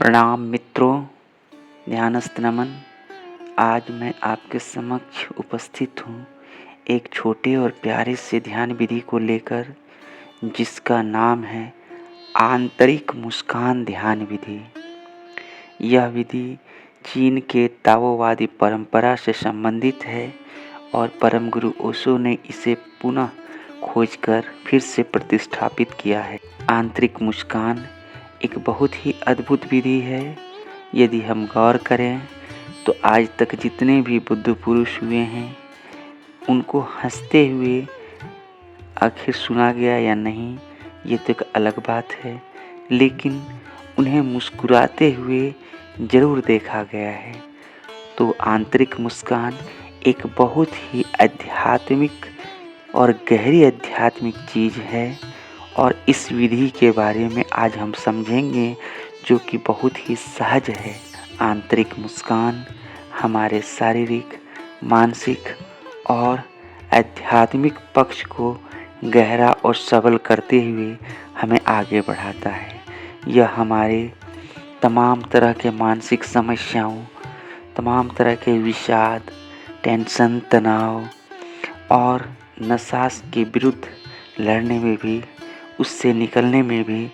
प्रणाम मित्रों, ध्यानस्थ नमन। आज मैं आपके समक्ष उपस्थित हूँ एक छोटे और प्यारे से ध्यान विधि को लेकर, जिसका नाम है आंतरिक मुस्कान ध्यान विधि। यह विधि चीन के ताओवादी परंपरा से संबंधित है और परम गुरु ओशो ने इसे पुनः खोजकर फिर से प्रतिष्ठापित किया है। आंतरिक मुस्कान एक बहुत ही अद्भुत विधि है। यदि हम गौर करें तो आज तक जितने भी बुद्ध पुरुष हुए हैं, उनको हंसते हुए आखिर सुना गया या नहीं, ये तो एक अलग बात है, लेकिन उन्हें मुस्कुराते हुए ज़रूर देखा गया है। तो आंतरिक मुस्कान एक बहुत ही आध्यात्मिक और गहरी आध्यात्मिक चीज़ है और इस विधि के बारे में आज हम समझेंगे, जो कि बहुत ही सहज है। आंतरिक मुस्कान हमारे शारीरिक, मानसिक और आध्यात्मिक पक्ष को गहरा और सबल करते हुए हमें आगे बढ़ाता है। यह हमारे तमाम तरह के मानसिक समस्याओं, तमाम तरह के विषाद, टेंशन, तनाव और नशा के विरुद्ध लड़ने में भी, उससे निकलने में भी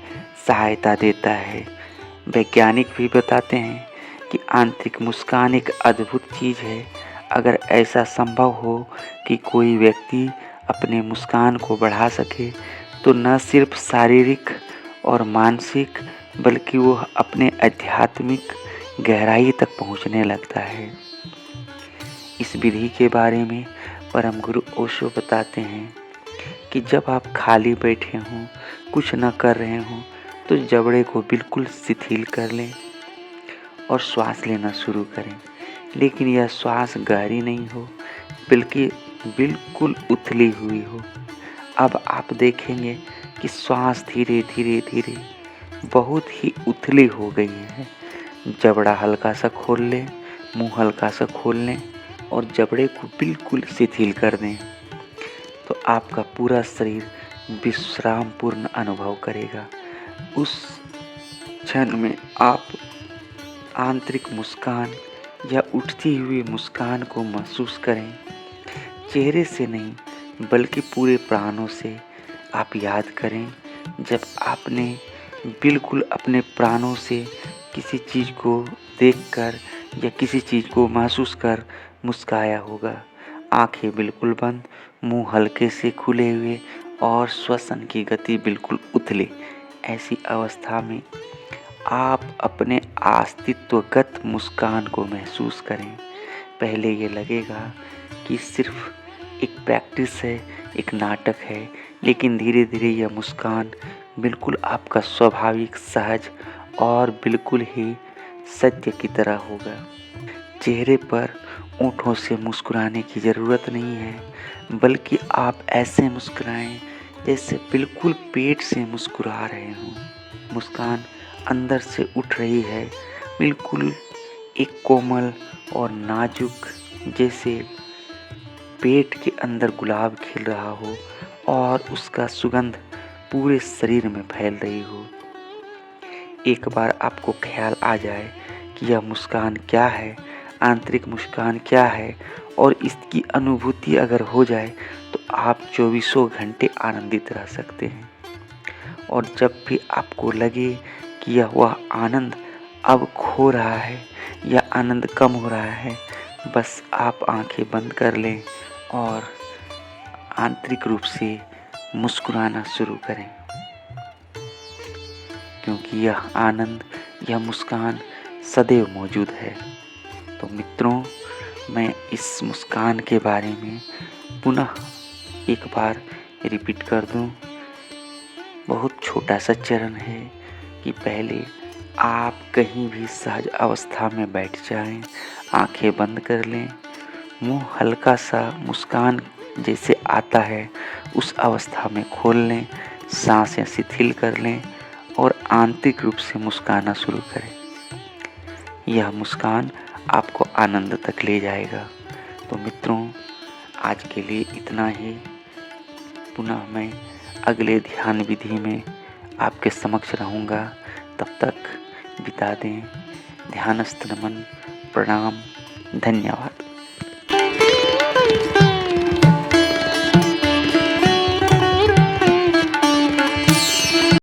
सहायता देता है। वैज्ञानिक भी बताते हैं कि आंतरिक मुस्कान एक अद्भुत चीज़ है। अगर ऐसा संभव हो कि कोई व्यक्ति अपने मुस्कान को बढ़ा सके, तो न सिर्फ शारीरिक और मानसिक, बल्कि वो अपने आध्यात्मिक गहराई तक पहुंचने लगता है। इस विधि के बारे में परम गुरु ओशो बताते हैं कि जब आप खाली बैठे हों, कुछ न कर रहे हों, तो जबड़े को बिल्कुल शिथिल कर लें और श्वास लेना शुरू करें। लेकिन यह श्वास गहरी नहीं हो, बल्कि बिल्कुल उथली हुई हो। अब आप देखेंगे कि श्वास धीरे धीरे धीरे बहुत ही उथली हो गई है। जबड़ा हल्का सा खोल लें, मुंह हल्का सा खोल लें और जबड़े को बिल्कुल शिथिल कर दें, तो आपका पूरा शरीर विश्रामपूर्ण अनुभव करेगा। उस क्षण में आप आंतरिक मुस्कान या उठती हुई मुस्कान को महसूस करें। चेहरे से नहीं, बल्कि पूरे प्राणों से आप याद करें, जब आपने बिल्कुल अपने प्राणों से किसी चीज़ को देखकर या किसी चीज़ को महसूस कर मुस्काया होगा। आंखें बिल्कुल बंद, मुंह हल्के से खुले हुए और श्वसन की गति बिल्कुल उथली। ऐसी अवस्था में आप अपने अस्तित्वगत मुस्कान को महसूस करें। पहले ये लगेगा कि सिर्फ एक प्रैक्टिस है, एक नाटक है, लेकिन धीरे धीरे यह मुस्कान बिल्कुल आपका स्वाभाविक, सहज और बिल्कुल ही सत्य की तरह होगा। चेहरे पर होठों से मुस्कुराने की ज़रूरत नहीं है, बल्कि आप ऐसे मुस्कुराएं जैसे बिल्कुल पेट से मुस्कुरा रहे हों। मुस्कान अंदर से उठ रही है, बिल्कुल एक कोमल और नाजुक, जैसे पेट के अंदर गुलाब खिल रहा हो और उसका सुगंध पूरे शरीर में फैल रही हो। एक बार आपको ख्याल आ जाए कि यह मुस्कान क्या है, आंतरिक मुस्कान क्या है, और इसकी अनुभूति अगर हो जाए, तो आप चौबीसों घंटे आनंदित रह सकते हैं। और जब भी आपको लगे कि यह वह आनंद अब खो रहा है या आनंद कम हो रहा है, बस आप आंखें बंद कर लें और आंतरिक रूप से मुस्कुराना शुरू करें, क्योंकि यह आनंद, यह मुस्कान सदैव मौजूद है। तो मित्रों, मैं इस मुस्कान के बारे में पुनः एक बार रिपीट कर दूं। बहुत छोटा सा चरण है कि पहले आप कहीं भी सहज अवस्था में बैठ जाएं, आंखें बंद कर लें, मुंह हल्का सा मुस्कान जैसे आता है उस अवस्था में खोल लें, सांसें शिथिल कर लें और आंतरिक रूप से मुस्काना शुरू करें। यह मुस्कान आपको आनंद तक ले जाएगा। तो मित्रों, आज के लिए इतना ही। पुनः मैं अगले ध्यान विधि में आपके समक्ष रहूँगा। तब तक बिता दें। ध्यानस्थ नमन, प्रणाम, धन्यवाद।